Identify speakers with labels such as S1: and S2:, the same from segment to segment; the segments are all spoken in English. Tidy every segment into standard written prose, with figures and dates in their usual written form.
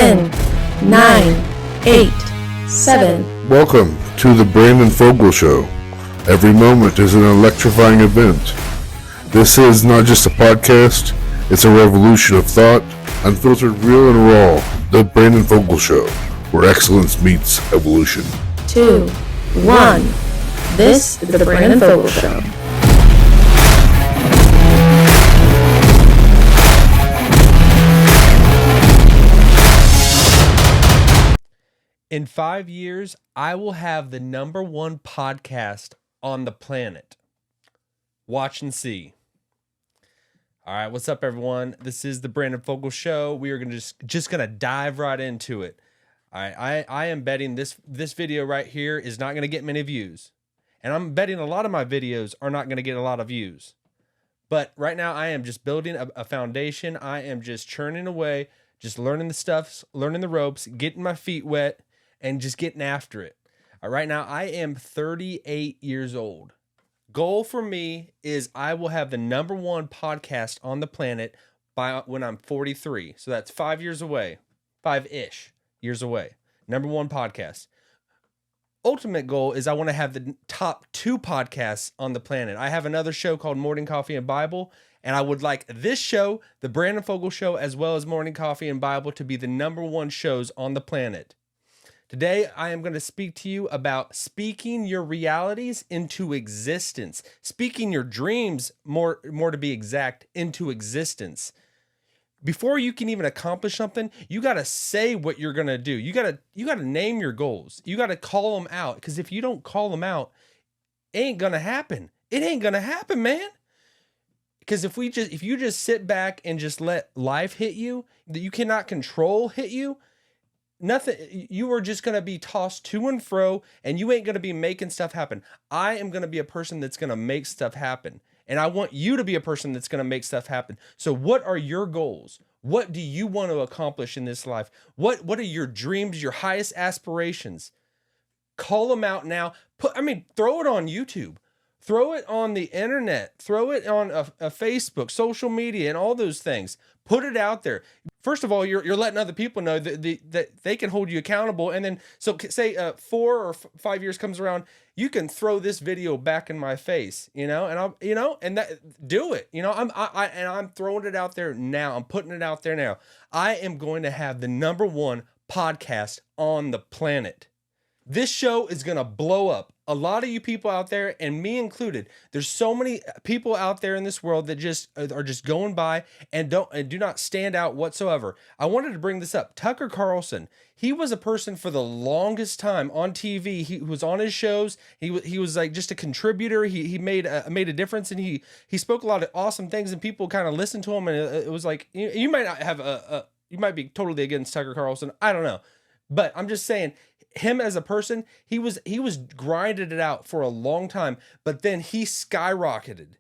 S1: 10, 9, 8, 7.
S2: Welcome to the Brandon Fogal Show. Every moment is an electrifying event. This is not just a podcast, it's a revolution of thought, unfiltered, real and raw. The Brandon Fogal Show, where excellence meets evolution.
S1: 2, 1. This is the Brandon Fogal Show.
S3: In 5 years, I will have the #1 podcast on the planet. Watch and see. All right, what's up, everyone? This is the Brandon Fogal Show. We are gonna just gonna dive right into it. All right, I am betting this video right here is not gonna get many views, and I'm betting a lot of my videos are not gonna get a lot of views. But right now, I am just building a foundation. I am just churning away, just learning the stuff, learning the ropes, getting my feet wet, and just getting after it. Right now, I am 38 years old. Goal for me is I will have the #1 podcast on the planet by when I'm 43. So that's 5 years away, 5-ish years away. #1 podcast. Ultimate goal is I want to have the top 2 podcasts on the planet. I have another show called Morning Coffee and Bible, and I would like this show, the Brandon Fogal Show, as well as Morning Coffee and Bible, to be the #1 shows on the planet. Today, I am going to speak to you about speaking your realities into existence, speaking your dreams, more to be exact, into existence. Before you can even accomplish something, you got to say what you're going to do. You got to name your goals. You got to call them out, because if you don't call them out, it ain't going to happen. It ain't going to happen, man. Because if you just sit back and just let life hit you, that you cannot control hit you, nothing, you are just going to be tossed to and fro, and you ain't going to be making stuff happen. I am going to be a person that's going to make stuff happen, and I want you to be a person that's going to make stuff happen. So what are your goals? What do you want to accomplish in this life? What are your dreams, your highest aspirations? Call them out now. Throw it on YouTube. Throw it on the internet. Throw it on a Facebook, social media, and all those things. Put it out there. First of all, you're letting other people know that they can hold you accountable. And then, so say 4 or 5 years comes around, you can throw this video back in my face, and do it. I'm throwing it out there now. I'm putting it out there now. I am going to have the #1 podcast on the planet. This show is going to blow up. A lot of you people out there, and me included, there's so many people out there in this world that just are just going by and do not stand out whatsoever. I wanted to bring this up. Tucker Carlson, he was a person for the longest time on TV. He was on his shows. He was like just a contributor. He made a difference, and he spoke a lot of awesome things, and people kind of listened to him. And it was like, you might not have you might be totally against Tucker Carlson. I don't know, but I'm just saying, him as a person, he was grinding it out for a long time, but then he skyrocketed,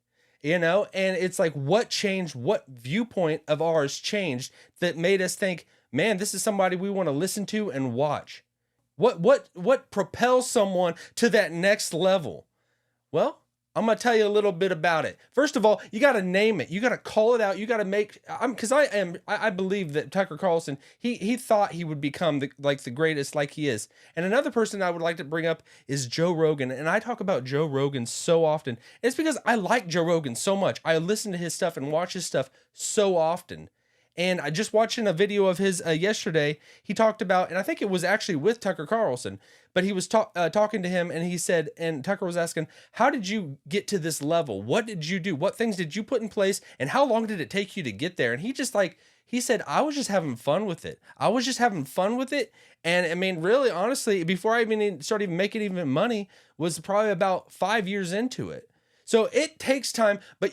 S3: and it's like, what changed? What viewpoint of ours changed that made us think, man, this is somebody we want to listen to and watch? What propels someone to that next level? Well, I'm going to tell you a little bit about it. First of all, you got to name it. You got to call it out. You got to because I believe that Tucker Carlson, he thought he would become the greatest like he is. And another person I would like to bring up is Joe Rogan. And I talk about Joe Rogan so often. It's because I like Joe Rogan so much. I listen to his stuff and watch his stuff so often. And I just watching a video of his yesterday, he talked about, and I think it was actually with Tucker Carlson, but he was talking to him, and he said, and Tucker was asking, how did you get to this level? What did you do? What things did you put in place? And how long did it take you to get there? And he said, I was just having fun with it. And really, honestly, before I even started making even money, was probably about 5 years into it. So it takes time, but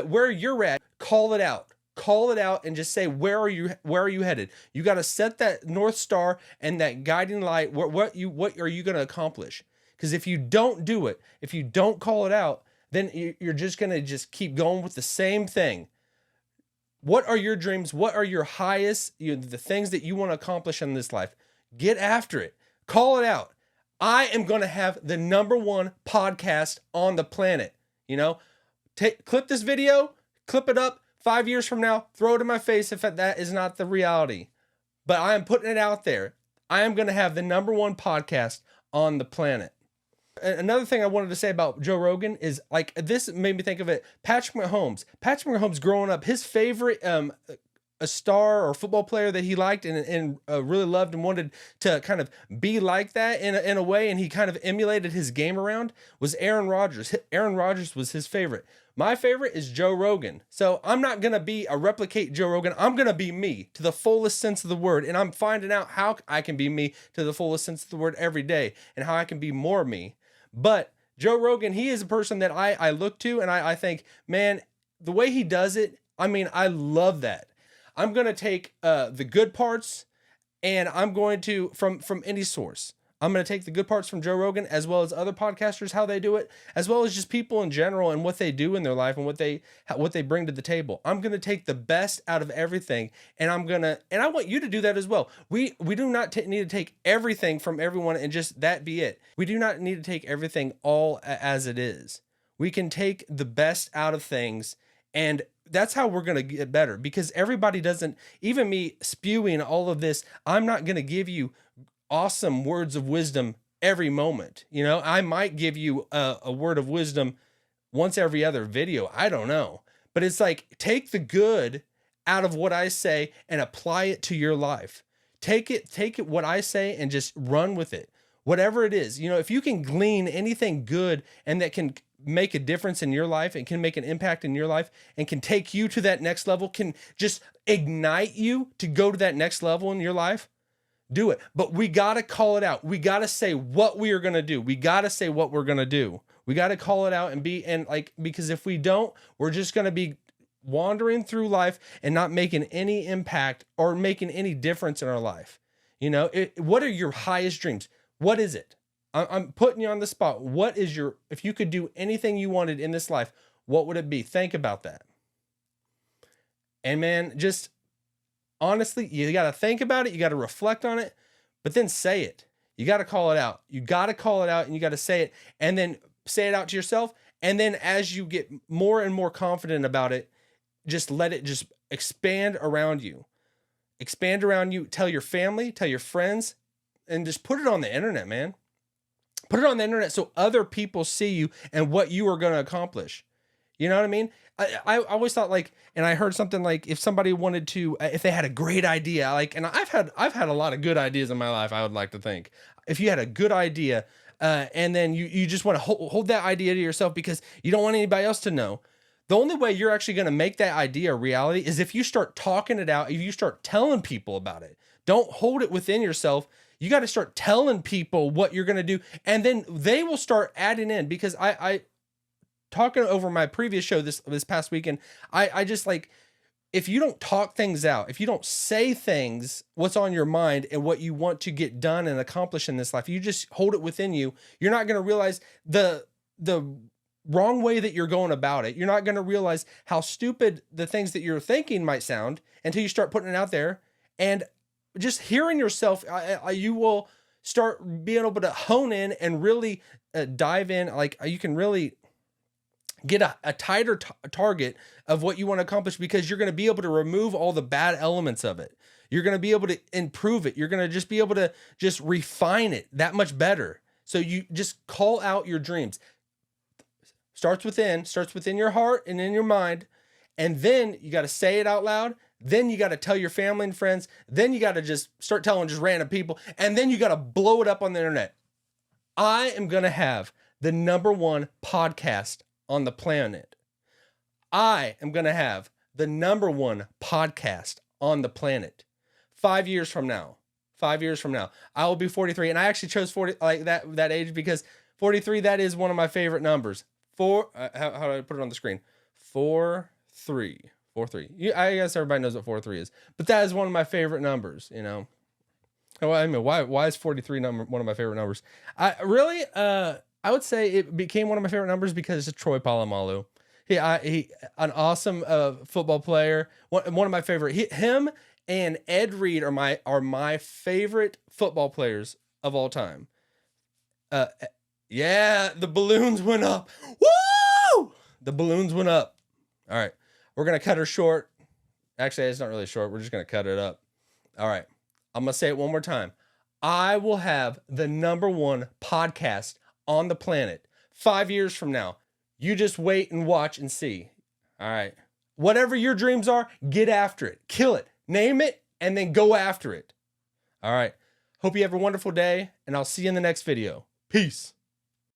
S3: where you're at, call it out. Call it out and just say, where are you headed? You got to set that North Star and that guiding light. What are you going to accomplish? Because if you don't do it, if you don't call it out, then you're just going to just keep going with the same thing. What are your dreams? What are your highest, the things that you want to accomplish in this life? Get after it. Call it out. I am going to have the #1 podcast on the planet. Clip this video, clip it up. 5 years from now, throw it in my face if that is not the reality. but I am putting it out there. I am going to have the number one podcast on the planet. Another thing I wanted to say about Joe Rogan is, like, this made me think of it. Patrick Mahomes. Patrick Mahomes growing up, his favorite a star or football player that he liked and really loved and wanted to kind of be like that in a way, and he kind of emulated his game around, was Aaron Rodgers. Aaron Rodgers was his favorite. My favorite is Joe Rogan. So I'm not going to be a replicate Joe Rogan. I'm going to be me to the fullest sense of the word. And I'm finding out how I can be me to the fullest sense of the word every day and how I can be more me. But Joe Rogan, he is a person that I look to, and I think, man, the way he does it, I mean, I love that. I'm going to take the good parts, and I'm going to, from any source, I'm going to take the good parts from Joe Rogan, as well as other podcasters, how they do it, as well as just people in general and what they do in their life and what they bring to the table. I'm going to take the best out of everything, and I want you to do that as well. We do not need to take everything from everyone and just that be it. We do not need to take everything all as it is. We can take the best out of things, and that's how we're going to get better, because everybody doesn't, even me spewing all of this, I'm not going to give you awesome words of wisdom every moment. You know, I might give you a word of wisdom once every other video. I don't know. But it's like, take the good out of what I say and apply it to your life. Take it what I say and just run with it. Whatever it is, you know, if you can glean anything good and that can make a difference in your life and can make an impact in your life and can take you to that next level, can just ignite you to go to that next level in your life, do it. But we got to call it out. We got to say what we are going to do. We got to say what we're going to do. We got to call it out because if we don't, we're just going to be wandering through life and not making any impact or making any difference in our life. You know, what are your highest dreams? What is it? I'm putting you on the spot. What is if you could do anything you wanted in this life, what would it be? Think about that. And man, just honestly, you got to think about it. You got to reflect on it, but then say it. You got to call it out. You got to call it out and you got to say it, and then say it out to yourself. And then as you get more and more confident about it, just let it just expand around you. Expand around you. Tell your family, tell your friends, and just put it on the internet, man. Put it on the internet so other people see you and what you are going to accomplish. You know what I mean? I always thought, like, and I heard something like, if somebody wanted to, if they had a great idea, like, and I've had a lot of good ideas in my life, I would like to think. If you had a good idea, and then you just want to hold that idea to yourself because you don't want anybody else to know, the only way you're actually going to make that idea a reality is if you start talking it out, if you start telling people about it. Don't hold it within yourself. You got to start telling people what you're going to do, and then they will start adding in, because I talking over my previous show this past weekend, I just, like, if you don't talk things out, if you don't say things, what's on your mind and what you want to get done and accomplish in this life, you just hold it within you, you're not going to realize the wrong way that you're going about it. You're not going to realize how stupid the things that you're thinking might sound until you start putting it out there. And just hearing yourself, you will start being able to hone in and really dive in. Like, you can really get a tighter target of what you want to accomplish, because you're going to be able to remove all the bad elements of it. You're going to be able to improve it. You're going to just be able to just refine it that much better. So you just call out your dreams. Starts within your heart and in your mind. And then you got to say it out loud. Then you got to tell your family and friends. Then you got to just start telling just random people. And then you got to blow it up on the internet. I am going to have the number one podcast on the planet. I am going to have the number one podcast on the planet. 5 years from now, I will be 43. And I actually chose 40, like that age, because 43, that is one of my favorite numbers. How do I put it on the screen? 4-3. 4-3. I guess everybody knows what 4-3 is, but that is one of my favorite numbers, you know. Well, I mean, why is 43 one of my favorite numbers? I would say it became one of my favorite numbers because of Troy Polamalu. He an awesome football player. One of my favorite. Him and Ed Reed are my favorite football players of all time. Yeah, the balloons went up. Woo! The balloons went up. All right. We're going to cut her short. Actually, it's not really short. We're just going to cut it up. All right. I'm going to say it one more time. I will have the number one podcast on the planet 5 years from now. You just wait and watch and see. All right. Whatever your dreams are, get after it. Kill it. Name it and then go after it. All right. Hope you have a wonderful day, and I'll see you in the next video. Peace.